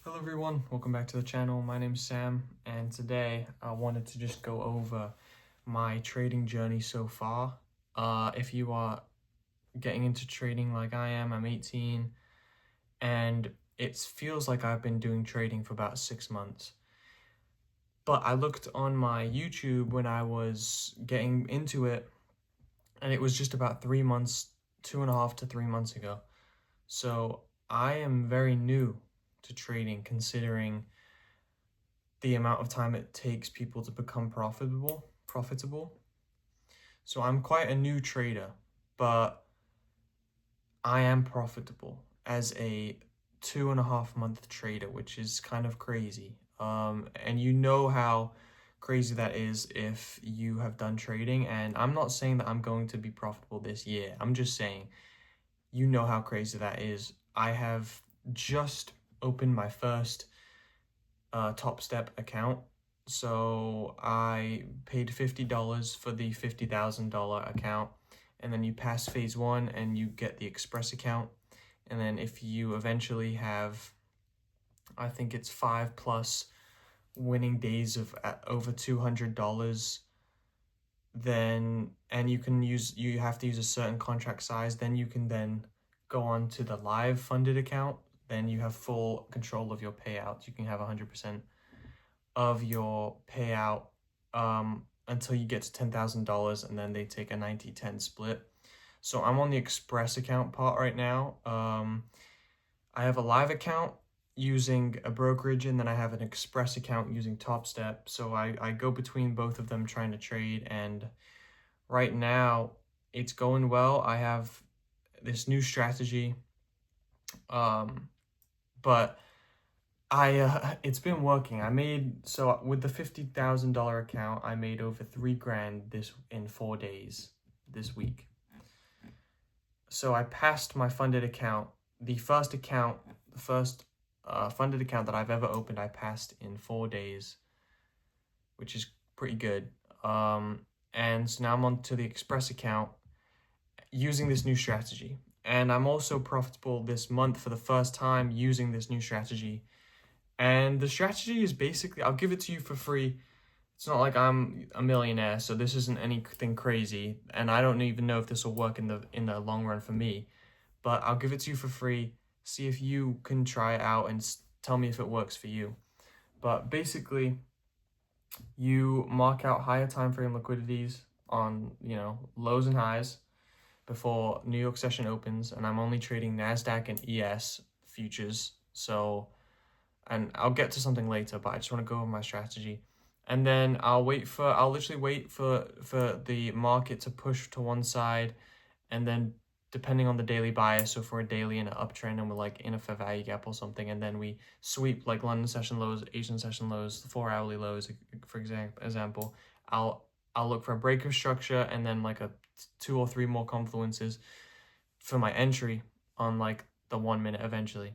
Hello everyone, welcome back to the channel. My name's Sam, and today I wanted to just go over my trading journey so far. If you are getting into trading like I am, I'm 18, and it feels like I've been doing trading for about 6 months. But I looked on my YouTube when I was getting into it, and it was just about 3 months, 2.5 to 3 months ago. So I am very new to trading, considering the amount of time it takes people to become profitable. So I'm quite a new trader, but I am profitable as a 2.5 month trader, which is kind of crazy. And you know how crazy that is if you have done trading. And I'm not saying that I'm going to be profitable this year. I'm just saying, you know how crazy that is. I have just opened my first Top Step account. So I paid $50 for the $50,000 account, and then you pass phase 1 and you get the Express account. And then if you eventually have, I think it's 5+ winning days of over $200, then, and you have to use a certain contract size, then you can then go on to the live funded account. Then you have full control of your payouts. You can have 100% of your payout until you get to $10,000, and then they take a 90-10 split. So I'm on the Express account part right now. I have a live account using a brokerage, and then I have an Express account using Top Step. So I go between both of them trying to trade, and right now it's going well. I have this new strategy, but it's been working. So with the $50,000 account, I made over $3,000 in 4 days this week. So I passed my funded account. The first funded account that I've ever opened, I passed in 4 days, which is pretty good. And so now I'm on to the Express account using this new strategy. And I'm also profitable this month for the first time using this new strategy. And the strategy is basically, I'll give it to you for free. It's not like I'm a millionaire, so this isn't anything crazy, and I don't even know if this will work in the long run for me. But I'll give it to you for free. See if you can try it out and tell me if it works for you. But basically, you mark out higher time frame liquidities on, lows and highs before New York session opens, and I'm only trading NASDAQ and ES futures. So, and I'll get to something later, but I just want to go over my strategy. And then I'll literally wait for the market to push to one side, and then depending on the daily bias, so if we're a daily in an uptrend and we're like in a fair value gap or something, and then we sweep like London session lows, Asian session lows, the 4-hourly lows, for example, I'll look for a break of structure and then like a 2 or 3 more confluences for my entry on like the 1 minute eventually.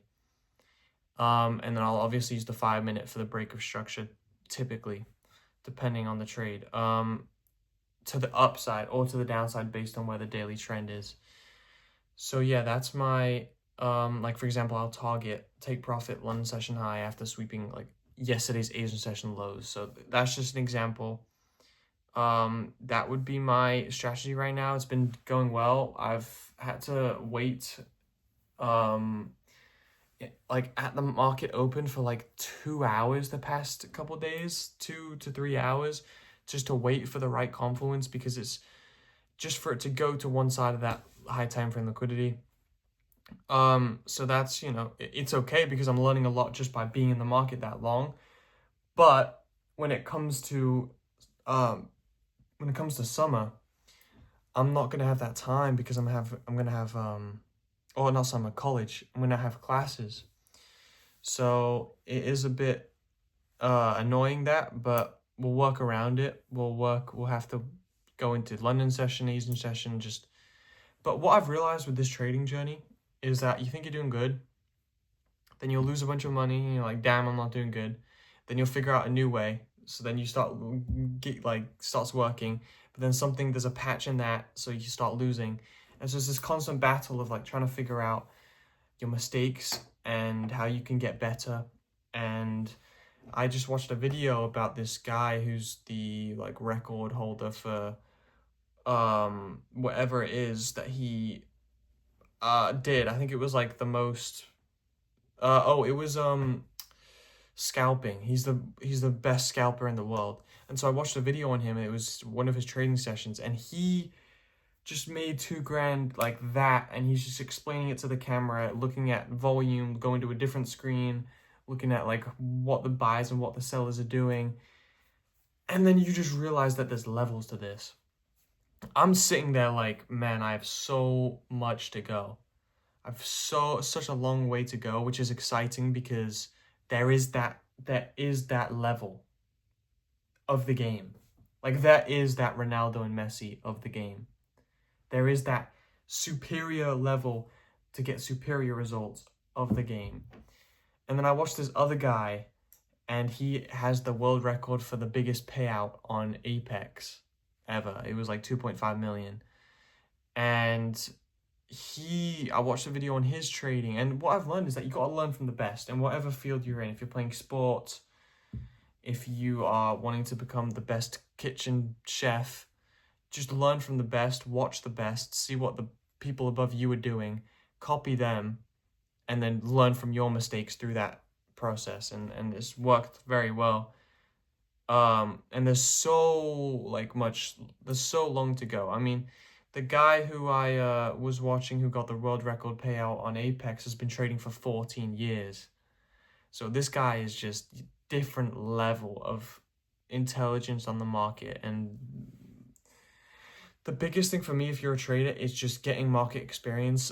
And then I'll obviously use the 5 minute for the break of structure, typically, depending on the trade, to the upside or to the downside based on where the daily trend is. So yeah, that's my, like for example, I'll target take profit London session high after sweeping like yesterday's Asian session lows. So that's just an example. That would be my strategy right now. It's been going well. I've had to wait, like at the market open for like 2 hours the past couple days, 2 to 3 hours, just to wait for the right confluence, because it's just for it to go to one side of that high time frame liquidity. So that's, it's okay because I'm learning a lot just by being in the market that long. But when it comes to summer, I'm not gonna have that time because I'm gonna have or not summer, college. I'm gonna have classes, so it is a bit annoying that, but we'll work around it. We'll have to go into London session, Asian session, but what I've realized with this trading journey is that you think you're doing good, then you'll lose a bunch of money, and you're like, damn, I'm not doing good. Then you'll figure out a new way, so then you starts working, but then there's a patch in that, so you start losing. And so it's this constant battle of like trying to figure out your mistakes and how you can get better. and I just watched a video about this guy who's the like record holder for whatever it is that he did. I think it was like the most it was scalping. He's the best scalper in the world. And so I watched a video on him, and it was one of his trading sessions, and he just made $2 grand like that, and he's just explaining it to the camera, looking at volume, going to a different screen, looking at like what the buyers and what the sellers are doing. And then you just realize that there's levels to this. I'm sitting there like, man, I have so much to go. I've such a long way to go, which is exciting because there is that level of the game. Like, that is that Ronaldo and Messi of the game. There is that superior level to get superior results of the game. And then I watched this other guy, and he has the world record for the biggest payout on Apex ever. It was like 2.5 million. And I watched a video on his trading, and what I've learned is that you got to learn from the best in whatever field you're in. If you're playing sports, if you are wanting to become the best kitchen chef, just learn from the best, watch the best, see what the people above you are doing, copy them, and then learn from your mistakes through that process. And it's worked very well. And there's so long to go. I mean, the guy who I was watching who got the world record payout on Apex has been trading for 14 years. So this guy is just different level of intelligence on the market. And the biggest thing for me, if you're a trader, is just getting market experience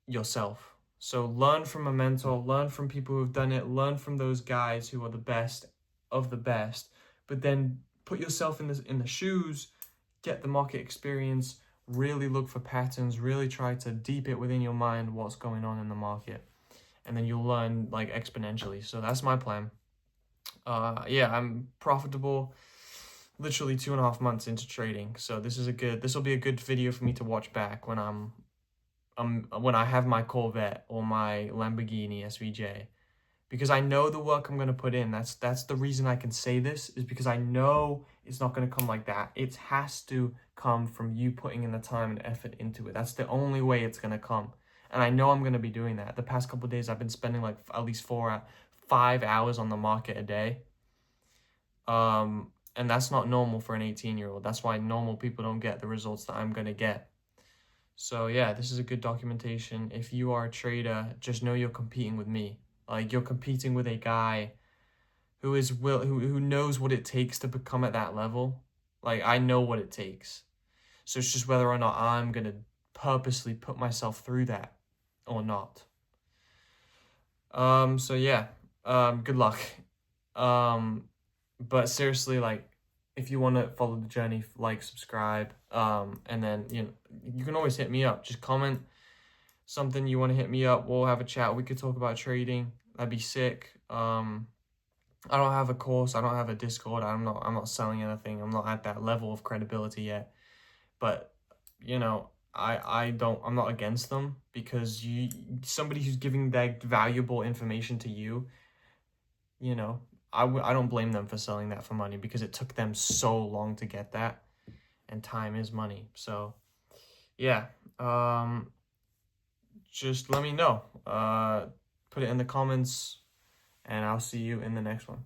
yourself. So learn from a mentor, learn from people who've done it, learn from those guys who are the best of the best, but then put yourself in the shoes, get the market experience, really look for patterns, really try to deep it within your mind what's going on in the market, and then you'll learn like exponentially. So that's my plan. Yeah, I'm profitable literally 2.5 months into trading. So this will be a good video for me to watch back when when I have my Corvette or my Lamborghini SVJ, because I know the work I'm going to put in. That's the reason I can say this, is because I know it's not going to come like that. It has to come from you putting in the time and effort into it. That's the only way it's going to come. And I know I'm going to be doing that. The past couple of days, I've been spending like at least 5 hours on the market a day. And that's not normal for an 18-year-old. That's why normal people don't get the results that I'm going to get. So yeah, this is a good documentation. If you are a trader, just know you're competing with me. Like, you're competing with a guy who knows what it takes to become at that level. Like, I know what it takes. So it's just whether or not I'm going to purposely put myself through that or not. So yeah, good luck. But seriously, like, if you want to follow the journey, like, subscribe, and then, you can always hit me up. Just comment something you want to hit me up. We'll have a chat. We could talk about trading. That'd be sick. I don't have a course. I don't have a Discord. I'm not selling anything. I'm not at that level of credibility yet. But, I'm not against them, because somebody who's giving that valuable information to you, I don't blame them for selling that for money, because it took them so long to get that, and time is money. So yeah, just let me know. Put it in the comments, and I'll see you in the next one.